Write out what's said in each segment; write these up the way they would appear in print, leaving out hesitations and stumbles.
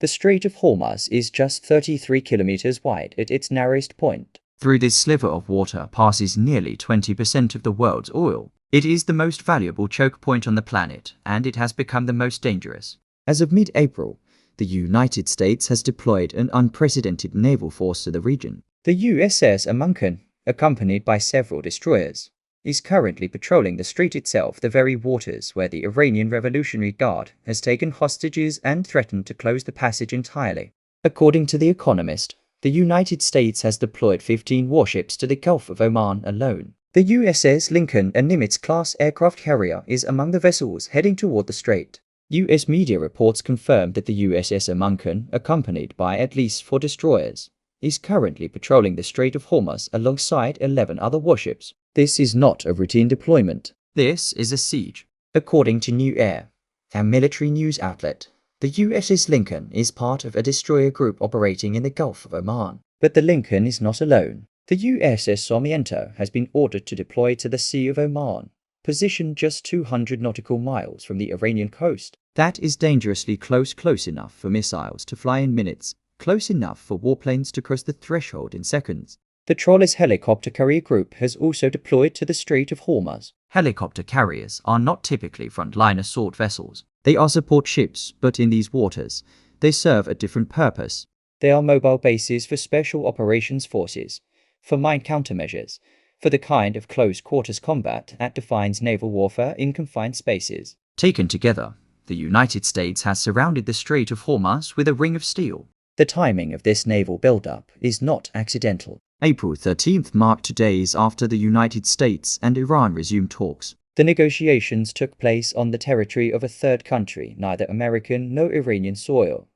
The Strait of Hormuz is just 33 kilometers wide at its narrowest point. Through this sliver of water passes nearly 20% of the world's oil. It is the most valuable choke point on the planet, and it has become the most dangerous. As of mid-April, the United States has deployed an unprecedented naval force to the region. The USS Amonkon, accompanied by several destroyers, is currently patrolling the strait itself, the very waters where the Iranian Revolutionary Guard has taken hostages and threatened to close the passage entirely. According to The Economist, the United States has deployed 15 warships to the Gulf of Oman alone. The USS Lincoln, a Nimitz-class aircraft carrier, is among the vessels heading toward the strait. US media reports confirmed that the USS Amonkon, accompanied by at least 4 destroyers, is currently patrolling the Strait of Hormuz alongside 11 other warships. This is not a routine deployment. This is a siege. According to New Air, a military news outlet, the USS Lincoln is part of a destroyer group operating in the Gulf of Oman. But the Lincoln is not alone. The USS Sarmiento has been ordered to deploy to the Sea of Oman, positioned just 200 nautical miles from the Iranian coast. That is dangerously close enough for missiles to fly in minutes, close enough for warplanes to cross the threshold in seconds. The Trawler's helicopter carrier group has also deployed to the Strait of Hormuz. Helicopter carriers are not typically frontline assault vessels. They are support ships, but in these waters, they serve a different purpose. They are mobile bases for special operations forces, for mine countermeasures, for the kind of close-quarters combat that defines naval warfare in confined spaces. Taken together, the United States has surrounded the Strait of Hormuz with a ring of steel. The timing of this naval buildup is not accidental. April 13th marked 2 days after the United States and Iran resumed talks. The negotiations took place on the territory of a third country, neither American nor Iranian soil,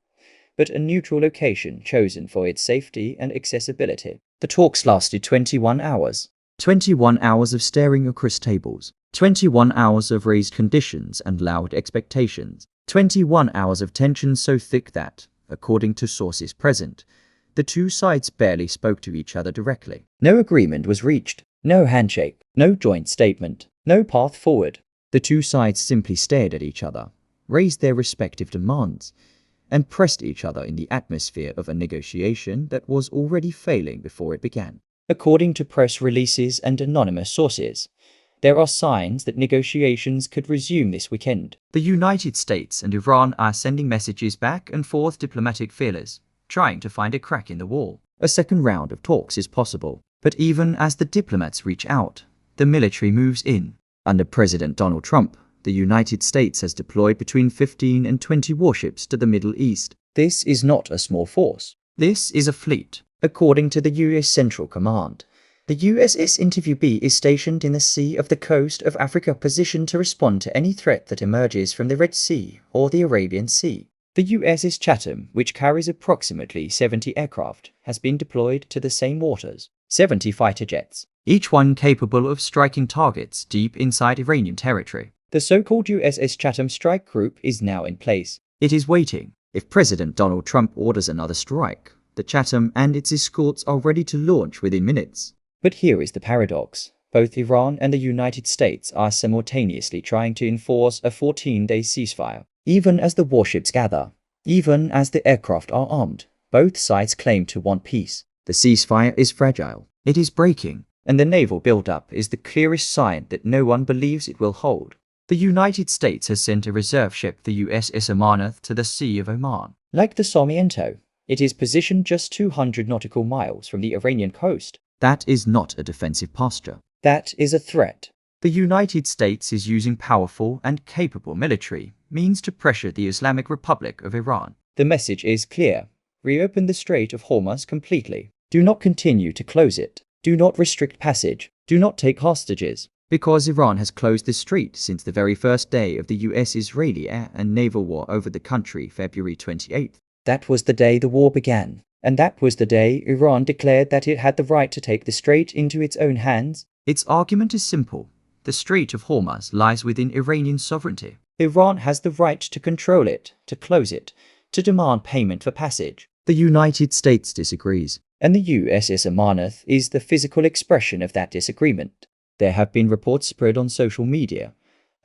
but a neutral location chosen for its safety and accessibility. The talks lasted 21 hours. 21 hours of staring across tables. 21 hours of raised conditions and loud expectations. 21 hours of tension so thick that, according to sources present, the two sides barely spoke to each other directly. No agreement was reached. No handshake. No joint statement. No path forward. The two sides simply stared at each other, raised their respective demands, and pressed each other in the atmosphere of a negotiation that was already failing before it began. According to press releases and anonymous sources, there are signs that negotiations could resume this weekend. The United States and Iran are sending messages back and forth, diplomatic feelers, trying to find a crack in the wall. A second round of talks is possible, but even as the diplomats reach out, the military moves in. Under President Donald Trump, the United States has deployed between 15 and 20 warships to the Middle East. This is not a small force. This is a fleet. According to the U.S. Central Command, the USS Interview B is stationed in the sea of the coast of Africa, positioned to respond to any threat that emerges from the Red Sea or the Arabian Sea. The USS Chatham, which carries approximately 70 aircraft, has been deployed to the same waters. 70 fighter jets, each one capable of striking targets deep inside Iranian territory. The so-called USS Chatham Strike Group is now in place. It is waiting. If President Donald Trump orders another strike, the Chatham and its escorts are ready to launch within minutes. But here is the paradox. Both Iran and the United States are simultaneously trying to enforce a 14-day ceasefire. Even as the warships gather, even as the aircraft are armed, both sides claim to want peace. The ceasefire is fragile. It is breaking. And the naval buildup is the clearest sign that no one believes it will hold. The United States has sent a reserve ship, the USS Amonkon, to the Sea of Oman. Like the Sarmiento, it is positioned just 200 nautical miles from the Iranian coast. That is not a defensive posture. That is a threat. The United States is using powerful and capable military means to pressure the Islamic Republic of Iran. The message is clear. Reopen the Strait of Hormuz completely. Do not continue to close it. Do not restrict passage. Do not take hostages. Because Iran has closed the strait since the very first day of the US-Israeli air and naval war over the country, February 28th. That was the day the war began. And that was the day Iran declared that it had the right to take the strait into its own hands. Its argument is simple. The Strait of Hormuz lies within Iranian sovereignty. Iran has the right to control it, to close it, to demand payment for passage. The United States disagrees. And the USS Amonkon is the physical expression of that disagreement. There have been reports spread on social media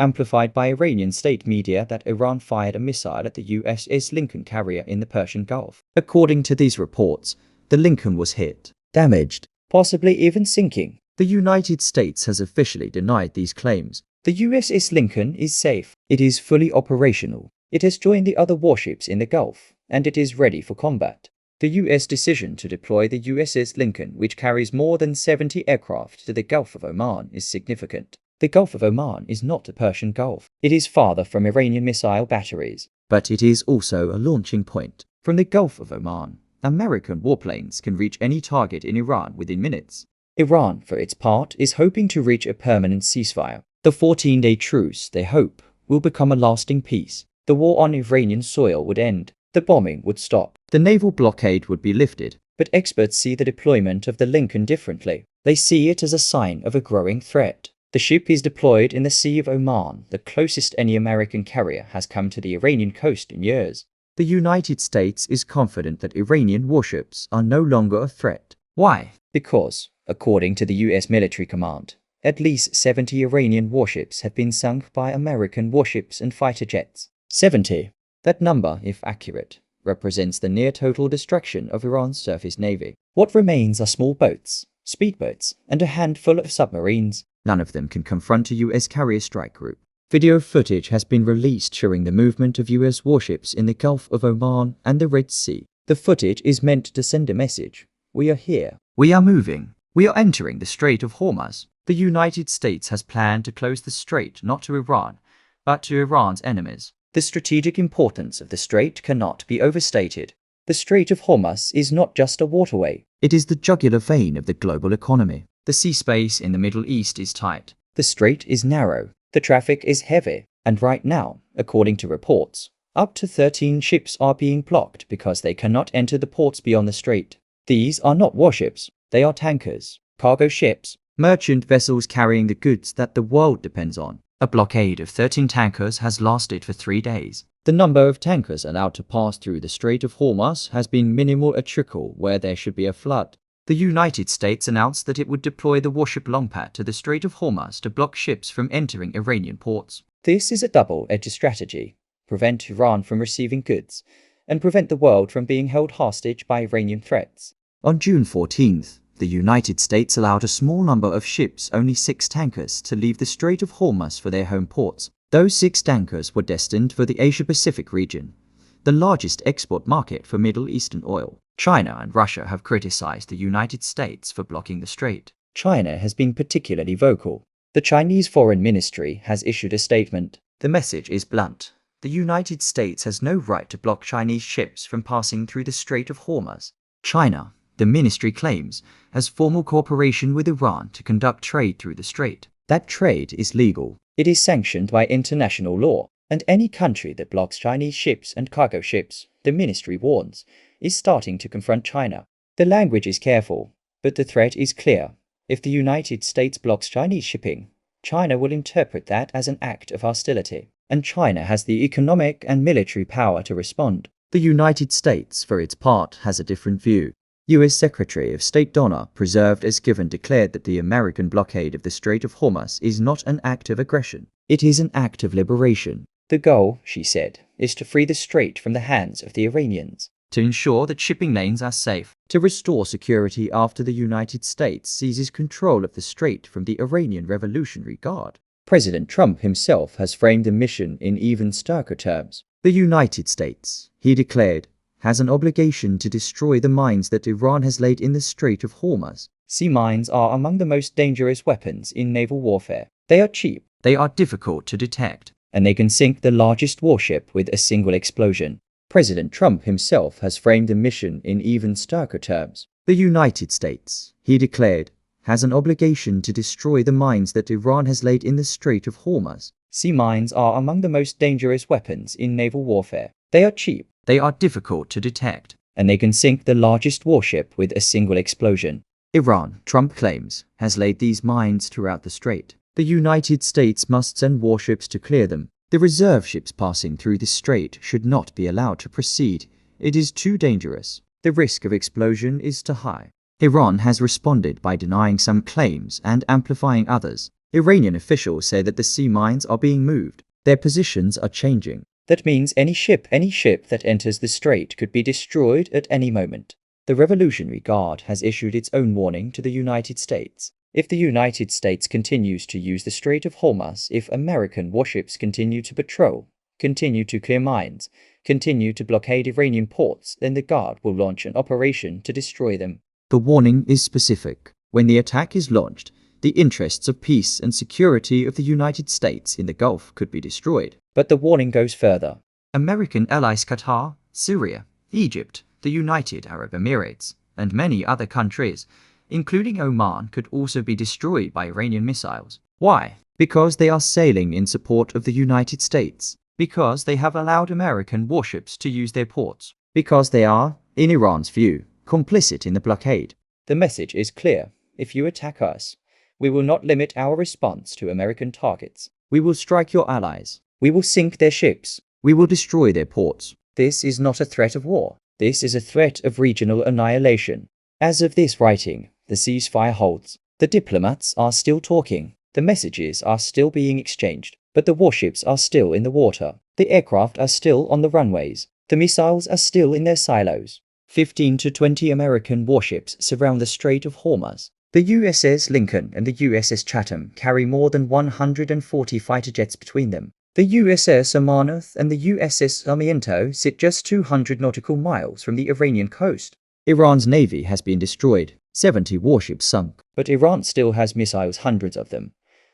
amplified by Iranian state media that Iran fired a missile at the USS Lincoln carrier in the Persian Gulf. According to these reports, the Lincoln was hit, damaged, Possibly even sinking. The United States has officially denied these claims. The USS Lincoln is safe. It is fully operational. It has joined the other warships in the Gulf, and it is ready for combat. The US decision to deploy the USS Lincoln, which carries more than 70 aircraft, to the Gulf of Oman is significant. The Gulf of Oman is not the Persian Gulf. It is farther from Iranian missile batteries. But it is also a launching point. From the Gulf of Oman, American warplanes can reach any target in Iran within minutes. Iran, for its part, is hoping to reach a permanent ceasefire. The 14-day truce, they hope, will become a lasting peace. The war on Iranian soil would end. The bombing would stop. The naval blockade would be lifted. But experts see the deployment of the Lincoln differently. They see it as a sign of a growing threat. The ship is deployed in the Sea of Oman, the closest any American carrier has come to the Iranian coast in years. The United States is confident that Iranian warships are no longer a threat. Why? Because, according to the US military command, at least 70 Iranian warships have been sunk by American warships and fighter jets. 70. That number, if accurate, represents the near total destruction of Iran's surface navy. What remains are small boats, speedboats, and a handful of submarines. None of them can confront a US carrier strike group. Video footage has been released showing the movement of US warships in the Gulf of Oman and the Red Sea. The footage is meant to send a message. We are here. We are moving. We are entering the Strait of Hormuz. The United States has planned to close the strait not to Iran, but to Iran's enemies. The strategic importance of the strait cannot be overstated. The Strait of Hormuz is not just a waterway. It is the jugular vein of the global economy. The sea space in the Middle East is tight. The strait is narrow. The traffic is heavy. And right now, according to reports, up to 13 ships are being blocked because they cannot enter the ports beyond the strait. These are not warships. They are tankers, cargo ships, merchant vessels carrying the goods that the world depends on. A blockade of 13 tankers has lasted for 3 days. The number of tankers allowed to pass through the Strait of Hormuz has been minimal, a trickle where there should be a flood. The United States announced that it would deploy the warship Longpat to the Strait of Hormuz to block ships from entering Iranian ports. This is a double-edged strategy. Prevent Iran from receiving goods, and prevent the world from being held hostage by Iranian threats. On June 14th, the United States allowed a small number of ships, only 6 tankers, to leave the Strait of Hormuz for their home ports. Those 6 tankers were destined for the Asia-Pacific region, the largest export market for Middle Eastern oil. China and Russia have criticized the United States for blocking the strait. China has been particularly vocal. The Chinese Foreign Ministry has issued a statement. The message is blunt. The United States has no right to block Chinese ships from passing through the Strait of Hormuz. China, the ministry claims, has formal cooperation with Iran to conduct trade through the strait. That trade is legal. It is sanctioned by international law, and any country that blocks Chinese ships and cargo ships, the ministry warns, is starting to confront China. The language is careful, but the threat is clear. If the United States blocks Chinese shipping, China will interpret that as an act of hostility, and China has the economic and military power to respond. The United States, for its part, has a different view. U.S. Secretary of State Donna Preserved-Esquivel declared that the American blockade of the Strait of Hormuz is not an act of aggression. It is an act of liberation. The goal, she said, is to free the strait from the hands of the Iranians. To ensure that shipping lanes are safe. To restore security after the United States seizes control of the strait from the Iranian Revolutionary Guard. President Trump himself has framed the mission in even starker terms. The United States, he declared, has an obligation to destroy the mines that Iran has laid in the Strait of Hormuz. Sea mines are among the most dangerous weapons in naval warfare. They are cheap. They are difficult to detect. And they can sink the largest warship with a single explosion. President Trump himself has framed the mission in even starker terms. The United States, he declared, has an obligation to destroy the mines that Iran has laid in the Strait of Hormuz. Sea mines are among the most dangerous weapons in naval warfare. They are cheap. They are difficult to detect. And they can sink the largest warship with a single explosion. Iran, Trump claims, has laid these mines throughout the strait. The United States must send warships to clear them. The reserve ships passing through the strait should not be allowed to proceed. It is too dangerous. The risk of explosion is too high. Iran has responded by denying some claims and amplifying others. Iranian officials say that the sea mines are being moved. Their positions are changing. That means any ship that enters the strait could be destroyed at any moment. The Revolutionary Guard has issued its own warning to the United States. If the United States continues to use the Strait of Hormuz, if American warships continue to patrol, continue to clear mines, continue to blockade Iranian ports, then the Guard will launch an operation to destroy them. The warning is specific. When the attack is launched, the interests of peace and security of the United States in the Gulf could be destroyed. But the warning goes further. American allies Qatar, Syria, Egypt, the United Arab Emirates, and many other countries, including Oman, could also be destroyed by Iranian missiles. Why? Because they are sailing in support of the United States. Because they have allowed American warships to use their ports. Because they are, in Iran's view, complicit in the blockade. The message is clear. If you attack us, we will not limit our response to American targets. We will strike your allies. We will sink their ships. We will destroy their ports. This is not a threat of war. This is a threat of regional annihilation. As of this writing, the ceasefire holds. The diplomats are still talking. The messages are still being exchanged. But the warships are still in the water. The aircraft are still on the runways. The missiles are still in their silos. 15 to 20 American warships surround the Strait of Hormuz. The USS Lincoln and the USS Chatham carry more than 140 fighter jets between them. The USS Amonkon and the USS Amonkon sit just 200 nautical miles from the Iranian coast. Iran's navy has been destroyed. 70 warships sunk. But Iran still has missiles, hundreds of them.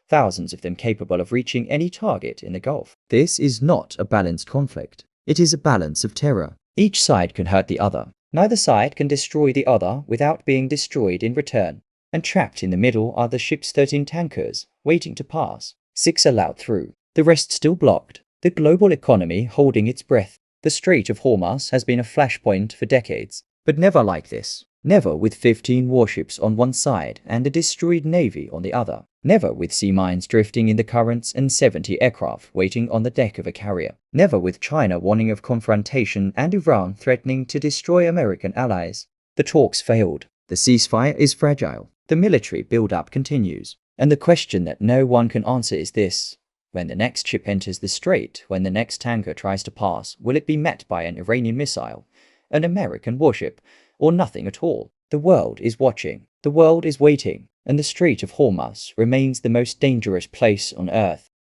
Thousands of them capable of reaching any target in the Gulf. This is not a balanced conflict. It is a balance of terror. Each side can hurt the other. Neither side can destroy the other without being destroyed in return. And trapped in the middle are the ship's 13 tankers, waiting to pass. 6 allowed through. The rest still blocked. The global economy holding its breath. The Strait of Hormuz has been a flashpoint for decades. But never like this. Never with 15 warships on one side and a destroyed navy on the other. Never with sea mines drifting in the currents and 70 aircraft waiting on the deck of a carrier. Never with China warning of confrontation and Iran threatening to destroy American allies. The talks failed. The ceasefire is fragile. The military build-up continues. And the question that no one can answer is this. When the next ship enters the strait, when the next tanker tries to pass, will it be met by an Iranian missile, an American warship, or nothing at all? The world is watching. The world is waiting. And the Strait of Hormuz remains the most dangerous place on Earth.